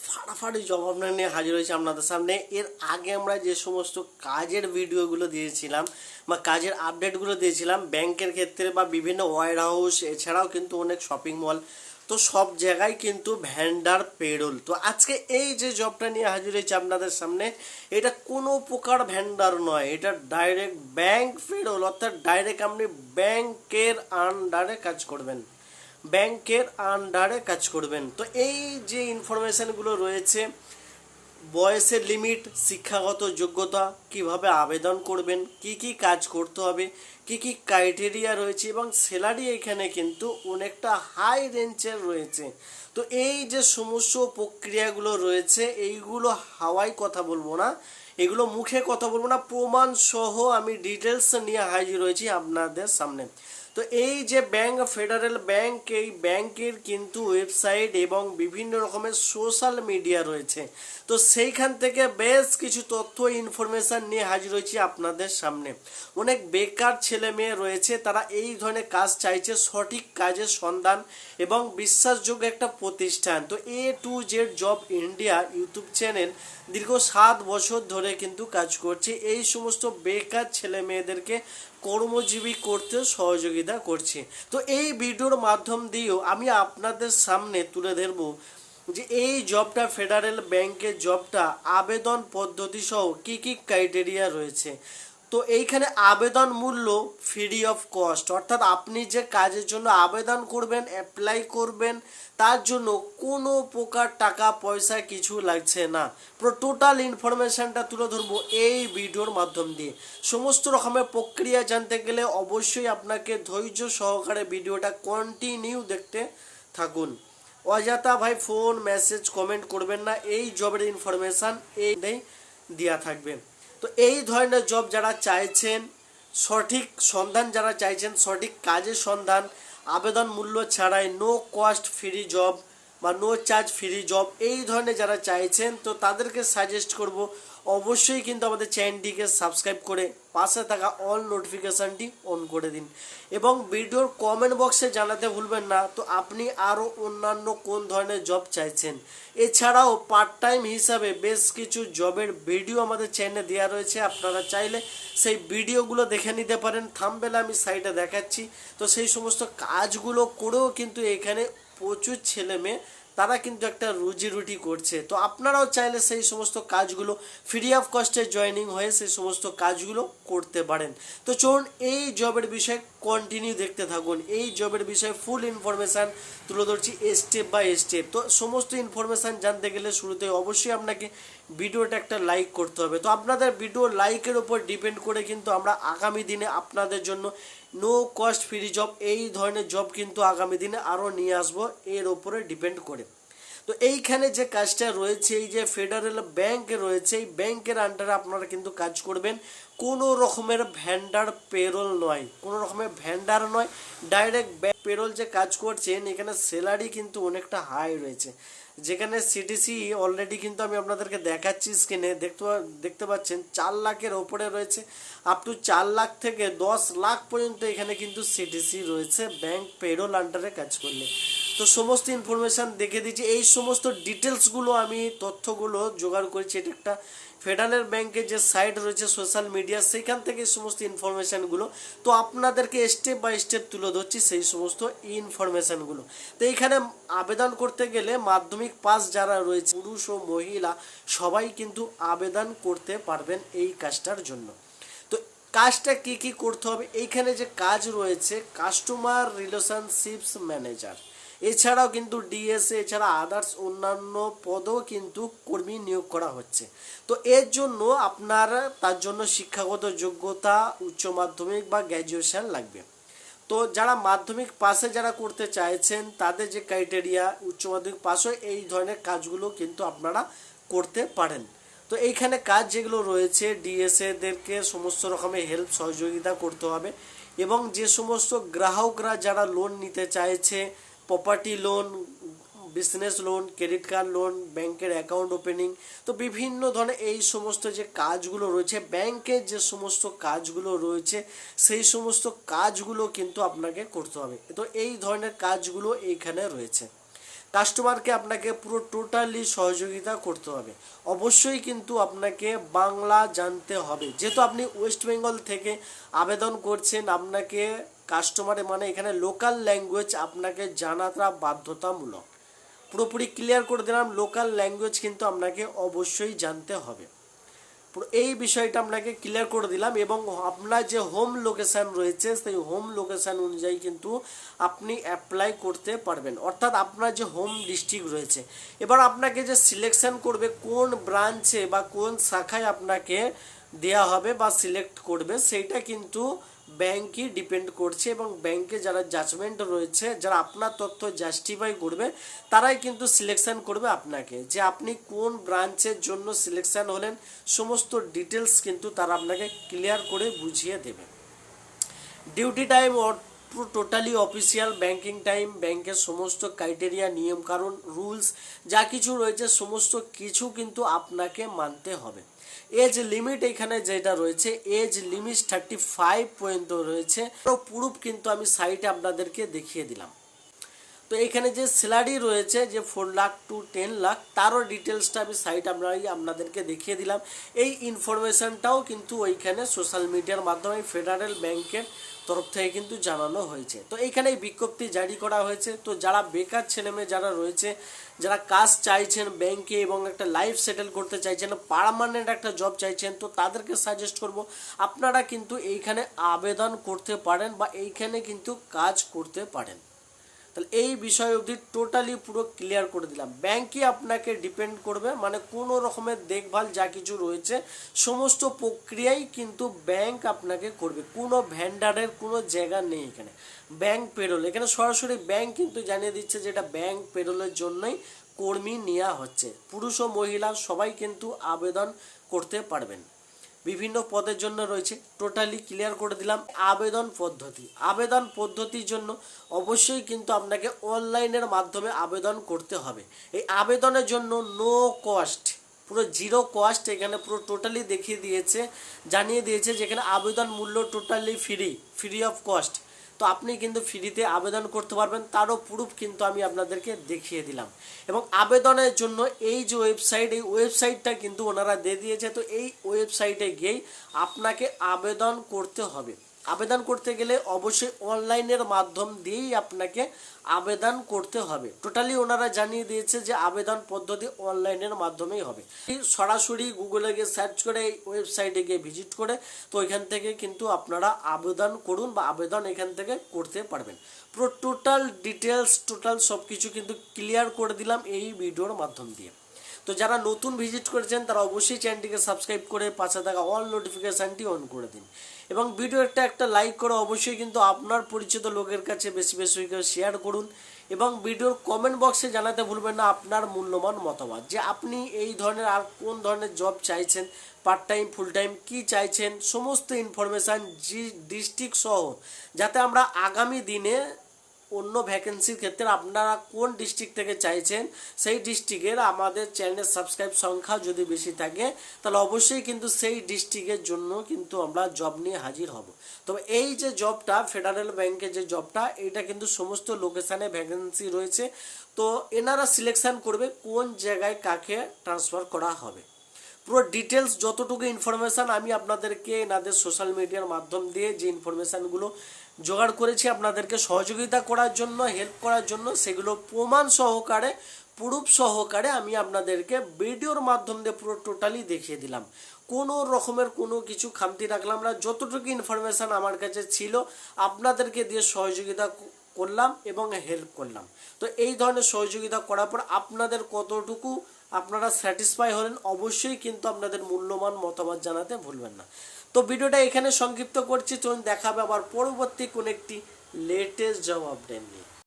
ফাটাফাটি জবাব নিয়ে হাজির হয়েছে আপনাদের সামনে। এর আগে আমরা যে সমস্ত কাজের ভিডিওগুলো দিয়েছিলাম বা কাজের আপডেটগুলো দিয়েছিলাম ব্যাংকের ক্ষেত্রে বা বিভিন্ন ওয়্যার হাউস, এছাড়াও কিন্তু অনেক শপিং মল, তো সব জায়গায় কিন্তু ভ্যান্ডার পেরোল। তো আজকে এই যে জবটা নিয়ে হাজির হয়েছে আপনাদের সামনে, এটা কোনো প্রকার ভ্যান্ডার নয়, এটা ডাইরেক্ট ব্যাংক পেরোল, অর্থাৎ ডাইরেক্ট আপনি ব্যাংকের আন্ডারে কাজ করবেন, ব্যাংকের আন্ডারে কাজ করবেন। তো এই যে ইনফরমেশানগুলো রয়েছে, বয়সের লিমিট, শিক্ষাগত যোগ্যতা, কিভাবে আবেদন করবেন, কি কি কাজ করতে হবে, কি কি ক্রাইটেরিয়া রয়েছে, এবং স্যালারি এখানে কিন্তু অনেকটা হাই রেঞ্জের রয়েছে। তো এই যে সমস্ত প্রক্রিয়াগুলো রয়েছে, এইগুলো হাওয়ায় কথা বলবো না, এগুলো মুখে কথা বলবো না, প্রমাণ সহ আমি ডিটেলস নিয়ে হাজির হয়েছি আপনাদের সামনে। তো এই যে ব্যাংক, ফেডারেল ব্যাংক, এই ব্যাংকের কিন্তু ওয়েবসাইট এবং বিভিন্ন রকমের সোশ্যাল মিডিয়া রয়েছে। তো সেইখান থেকে বেশ কিছু তথ্য ইনফরমেশান নিয়ে হাজির হয়েছি আপনাদের সামনে। অনেক বেকার ছেলে মেয়ে রয়েছে, তারা এই ধরনের কাজ চাইছে, সঠিক কাজের সন্ধান এবং বিশ্বাসযোগ্য একটা প্রতিষ্ঠান। তো A to Z job India YouTube channel দীর্ঘ 7 বছর ধরে কিন্তু কাজ করছে, এই সমস্ত বেকার ছেলে মেয়েদেরকে কর্মজীবী করতে সহযোগিতা করছে। তো এই ভিডিওর মাধ্যম দিয়েও আমি আপনাদের সামনে তুলে ধরবো যে এই জবটা, ফেডারেল ব্যাংকের জবটা, আবেদন পদ্ধতি সহ কী কী ক্রাইটেরিয়া রয়েছে। তো এইখানে আবেদন মূল্য ফ্রি অফ কস্ট, অর্থাৎ আপনি যে কাজের জন্য আবেদন করবেন, অ্যাপ্লাই করবেন, তার জন্য কোনো প্রকার টাকা পয়সা কিছু লাগছে না। পুরো টোটাল ইনফরমেশানটা তুলে ধরবো এই ভিডিওর মাধ্যম দিয়ে। সমস্ত রকমের প্রক্রিয়া জানতে গেলে অবশ্যই আপনাকে ধৈর্য সহকারে ভিডিওটা কন্টিনিউ দেখতে থাকুন। অযথা ভাই ফোন, মেসেজ, কমেন্ট করবেন না, এই জবের ইনফরমেশান এই দেওয়া থাকবে। তো এই ধরনের জব যারা চাইছেন, সঠিক সন্ধান যারা চাইছেন, সঠিক কাজের সন্ধান, আবেদন মূল্য ছাড়াই, নো কস্ট ফ্রি জব বা নো চার্জ ফ্রি জব, এই ধরনের যারা চাইছেন, তো তাদেরকে সাজেস্ট করব অবশ্যই কিন্তু আমাদের চ্যানেলটিকে সাবস্ক্রাইব করে পাশে থাকা অল নোটিফিকেশানটি অন করে দিন এবং ভিডিওর কমেন্ট বক্সে জানাতে ভুলবেন না তো আপনি আরও অন্যান্য কোন ধরনের জব চাইছেন। এছাড়াও পার্ট টাইম হিসাবে বেশ কিছু জবের ভিডিও আমাদের চ্যানেলে দেওয়া রয়েছে, আপনারা চাইলে সেই ভিডিওগুলো দেখে নিতে পারেন। থাম্বনেলে আমি সাইডে দেখাচ্ছি। তো সেই সমস্ত কাজগুলো করেও কিন্তু এখানে প্রচুর ছেলে মেয়ে তারা কিন্তু একটা রুজি রুটি করছে। তো আপনারাও চাইলে সেই সমস্ত কাজগুলো ফ্রি অফ কস্টে জয়েনিং হয়ে সেই সমস্ত কাজগুলো করতে পারেন। তো চলুন এই জবের বিষয়ে কন্টিনিউ দেখতে থাকুন। এই জবের বিষয়ে ফুল ইনফরমেশান তুলে ধরছি স্টেপ বাই স্টেপ। তো সমস্ত ইনফরমেশান জানতে গেলে শুরুতে অবশ্যই আপনাকে ভিডিওটা একটা লাইক করতে হবে। তো আপনাদের ভিডিও লাইকের উপর ডিপেন্ড করে কিন্তু আমরা আগামী দিনে আপনাদের জন্য নো কস্ট ফ্রি জব, এই ধরনের জব কিন্তু আগামী দিনে আরও নিয়ে আসবো, এর ওপরে ডিপেন্ড করে। তো এইখানে যে কাজটা রয়েছে, এই যে ফেডারেল ব্যাংক রয়েছে, এই ব্যাংকের আন্ডারে আপনারা কিন্তু কাজ করবেন। কোনো রকমের ভ্যান্ডার পেরোল নয়, কোনো রকমের ভ্যান্ডার নয়, ডাইরেক্ট পেরোল যে কাজ করছেন, এখানে স্যালারি কিন্তু অনেকটা হাই রয়েছে। যেখানে সিটিসি অলরেডি কিন্তু আমি আপনাদেরকে দেখাচ্ছি স্ক্রিনে, দেখতে পাচ্ছেন 4 লাখের ওপরে রয়েছে, আপ টু 4 লাখ থেকে 10 লাখ পর্যন্ত এখানে কিন্তু সিটিসি রয়েছে ব্যাংক পেরোল আন্ডারে কাজ করলে। তো সমস্ত ইনফরমেশান দেখে দিচ্ছি, এই সমস্ত ডিটেলসগুলো আমি তথ্যগুলো জোগাড় করেছি। এটা একটা ফেডারেল ব্যাংকের যে সাইট রয়েছে সোশ্যাল মিডিয়া, সেইখান থেকে সমস্ত ইনফরমেশানগুলো তো আপনাদেরকে স্টেপ বাই স্টেপ তুলে ধরছি সেই সমস্ত ইনফরমেশানগুলো। তো এইখানে আবেদন করতে গেলে মাধ্যমিক পাস যারা রয়েছে, পুরুষ ও মহিলা সবাই কিন্তু আবেদন করতে পারবেন এই কাজটার জন্য। তো কাজটা কি কি করতে হবে, এইখানে যে কাজ রয়েছে কাস্টমার রিলেশনশিপস ম্যানেজার, এছাড়াও কিন্তু ডিএসএ, এছাড়া আদার্স অন্যান্য পদও কিন্তু কর্মী নিয়োগ করা হচ্ছে। তো এর জন্য আপনার তার জন্য শিক্ষাগত যোগ্যতা উচ্চ মাধ্যমিক বা গ্র্যাজুয়েশন লাগবে। তো যারা মাধ্যমিক পাশে যারা করতে চাইছেন তাদের যে ক্রাইটেরিয়া, উচ্চ মাধ্যমিক পাশে এই ধরনের কাজগুলো কিন্তু আপনারা করতে পারেন। তো এইখানে কাজ যেগুলো রয়েছে, ডিএসএদেরকে সমস্ত রকমের হেল্প সহযোগিতা করতে হবে এবং যে সমস্ত গ্রাহকরা যারা লোন নিতে চাইছে, property loan, business loan, credit card loan, ব্যাংকের অ্যাকাউন্ট ওপেনিং, তো বিভিন্ন ধরনের এই সমস্ত যে কাজগুলো রয়েছে, ব্যাংকের যে সমস্ত কাজগুলো রয়েছে, সেই সমস্ত কাজগুলো কিন্তু আপনাকে করতে হবে। তো এই ধরনের কাজগুলো এইখানে রয়েছে। কাস্টমারকে আপনাকে পুরো টোটালি সহযোগিতা করতে হবে। অবশ্যই কিন্তু আপনাকে বাংলা জানতে হবে, যেহেতু আপনি ওয়েস্ট বেঙ্গল থেকে আবেদন করছেন, আপনাকে কাস্টমারে মানে এখানে লোকাল ল্যাঙ্গুয়েজ আপনাকে জানাটা বাধ্যতামূলক। পুরোপুরি ক্লিয়ার করে দিলাম, লোকাল ল্যাঙ্গুয়েজ কিন্তু আপনাকে অবশ্যই জানতে হবে। এই বিষয়টা আপনাকে ক্লিয়ার করে দিলাম। এবং আপনার যে হোম লোকেশান রয়েছে সেই হোম লোকেশান অনুযায়ী কিন্তু আপনি অ্যাপ্লাই করতে পারবেন, অর্থাৎ আপনার যে হোম ডিস্ট্রিক্ট রয়েছে। এবার আপনাকে যে সিলেকশন করবে কোন ব্রাঞ্চে বা কোন শাখায় আপনাকে দেয়া হবে বা সিলেক্ট করবে, সেইটা কিন্তু ব্যাংকই ডিপেন্ড করছে। এবং ব্যাংকে যারা জাজমেন্ট রয়েছে, যারা আপনার তথ্য জাস্টিফাই করবে, তারাই কিন্তু সিলেকশন করবে আপনাকে, যে আপনি কোন ব্রাঞ্চের জন্য সিলেকশন হলেন সমস্ত ডিটেলস কিন্তু তারা আপনাকে ক্লিয়ার করে বুঝিয়ে দেবে। ডিউটি টাইম পুরো টোটালি অফিসিয়াল ব্যাংকিং টাইম, ব্যাংকের সমস্ত ক্রাইটেরিয়া নিয়ম কারণ রুলস যা কিছু রয়েছে সমস্ত কিছু কিন্তু আপনাকে মানতে হবে। এজ লিমিট এখানে যেটা রয়েছে, এজ লিমিট 35 পর্যন্ত রয়েছে। প্রুফ কিন্তু আমি সাইটে আপনাদেরকে দেখিয়ে দিলাম। তো এখানে যে স্যালারি রয়েছে যে 4 লাখ টু 10 লাখ, তারও ডিটেলসটা আমি সাইট আপনাদেরকে দেখিয়ে দিলাম। এই ইনফরমেশনটাও কিন্তু ওইখানে সোশ্যাল মিডিয়ার মাধ্যমে ফেডারেল ব্যাংকের তরফ থেকে কিন্তু জানানো হয়েছে। তো এইখানে এই বিজ্ঞপ্তি জারি করা হয়েছে। তো যারা বেকার ছেলেমেয়ে যারা রয়েছে, যারা কাজ চাইছেন ব্যাংকে এবং একটা লাইফ সেটেল করতে চাইছেন, পার্মানেন্ট একটা জব চাইছেন, তো তাদেরকে সাজেস্ট করব আপনারা কিন্তু এইখানে আবেদন করতে পারেন বা এইখানে কিন্তু কাজ করতে পারেন। তাহলে এই বিষয় অবধি টোটালি পুরো ক্লিয়ার করে দিলাম। ব্যাংকই আপনাকে ডিপেন্ড করবে, মানে কোনো রকমের দেখভাল যা কিছু রয়েছে সমস্ত প্রক্রিয়াই কিন্তু ব্যাংক আপনাকে করবে। কোনো ভ্যান্ডারের কোনো জায়গা নেই এখানে। ব্যাংক পেরোল এখানে সরাসরি ব্যাংক কিন্তু জানিয়ে দিচ্ছে যে এটা ব্যাংক পেরোলের জন্যই কর্মী নেওয়া হচ্ছে। পুরুষ ও মহিলা সবাই কিন্তু আবেদন করতে পারবেন। বিভিন্ন পদের জন্য রয়েছে, টোটালি ক্লিয়ার করে দিলাম। আবেদন পদ্ধতির জন্য অবশ্যই কিন্তু আপনাকে অনলাইনের মাধ্যমে আবেদন করতে হবে। এই আবেদনের জন্য নো কস্ট, পুরো জিরো কস্ট এখানে পুরো টোটালি দেখিয়ে দিয়েছে, জানিয়ে দিয়েছে যেখানে আবেদন মূল্য টোটালি ফ্রি অফ কস্ট। তো আপনি কিন্তু ফ্রিতে আবেদন করতে পারবেন, তারও প্রুফ কিন্তু আমি আপনাদেরকে দেখিয়ে দিলাম। এবং আবেদনের জন্য এই যে ওয়েবসাইট, এই ওয়েবসাইটটা কিন্তু ওনারা দিয়ে দিয়েছে। তো এই ওয়েবসাইটে গিয়েই আপনাকে আবেদন করতে হবে। আবেদন করতে গেলে অবশ্যই অনলাইনের মাধ্যম দিয়েই আপনাকে আবেদন করতে হবে। টোটালি ওনারা জানিয়ে দিয়েছে যে আবেদন পদ্ধতি অনলাইনের মাধ্যমেই হবে। সরাসরি গুগলে গিয়ে সার্চ করে এই ওয়েবসাইটে গিয়ে ভিজিট করে তো এখান থেকে কিন্তু আপনারা আবেদন করুন বা আবেদন এখান থেকে করতে পারবেন। পুরো টোটাল ডিটেলস সব কিছু কিন্তু ক্লিয়ার করে দিলাম এই ভিডিওর মাধ্যম দিয়ে। তো যারা নতুন ভিজিট করেছেন তারা অবশ্যই চ্যানেলটিকে সাবস্ক্রাইব করে পাশে থাকা অল নোটিফিকেশানটি অন করে দিন এবং ভিডিওটা একটা লাইক করে অবশ্যই কিন্তু আপনার পরিচিত লোকের কাছে বেশি বেশি করে শেয়ার করুন। এবং ভিডিওর কমেন্ট বক্সে জানাতে ভুলবেন না আপনার মূল্যবান মতামত, যে আপনি এই ধরনের আর কোন ধরনের জব চাইছেন, পার্ট টাইম ফুল টাইম কী চাইছেন, সমস্ত ইনফরমেশান ডিস্ট্রিক্ট সহ, যাতে আমরা আগামী দিনে অন্য ভ্যাকেন্সির ক্ষেত্রে আপনারা কোন ডিস্ট্রিক্ট থেকে চাইছেন সেই ডিস্ট্রিক্টের আমাদের চ্যানেলের সাবস্ক্রাইব সংখ্যা যদি বেশি থাকে তাহলে অবশ্যই কিন্তু সেই ডিস্ট্রিক্টের জন্য কিন্তু আমরা জব নিয়ে হাজির হব। তবে এই যে জবটা ফেডারেল ব্যাংকের যে জবটা, এটা কিন্তু সমস্ত লোকেশানে ভ্যাকেন্সি রয়েছে। তো এনারা সিলেকশন করবে কোন জায়গায় কাকে ট্রান্সফার করা হবে। পুরো ডিটেলস যতটুকু ইনফরমেশান আমি আপনাদেরকে এনাদের সোশ্যাল মিডিয়ার মাধ্যম দিয়ে যে ইনফরমেশানগুলো জোগাড় করেছি আপনাদেরকে সহযোগিতা করার জন্য, হেল্প করার জন্য, সেগুলো প্রমাণ সহকারে প্রুফ সহকারে আমি আপনাদেরকে ভিডিওর মাধ্যম দিয়ে পুরো টোটালি দেখিয়ে দিলাম। কোনো রকমের কোনো কিছু খামতি রাখলাম না। যতটুকু ইনফরমেশান আমার কাছে ছিল আপনাদেরকে দিয়ে সহযোগিতা করলাম এবং হেল্প করলাম। তো এই ধরনের সহযোগিতা করার পর আপনাদের কতটুকু আপনারা স্যাটিসফাই হলেন অবশ্যই কিন্তু আপনাদের মূল্যবান মতামত জানাতে ভুলবেন না। তো ভিডিওটা এখানে সংক্ষিপ্ত করছি, চলুন দেখাবে আবার পরবর্তী কোন একটি লেটেস্ট জব আপডেট নিয়ে।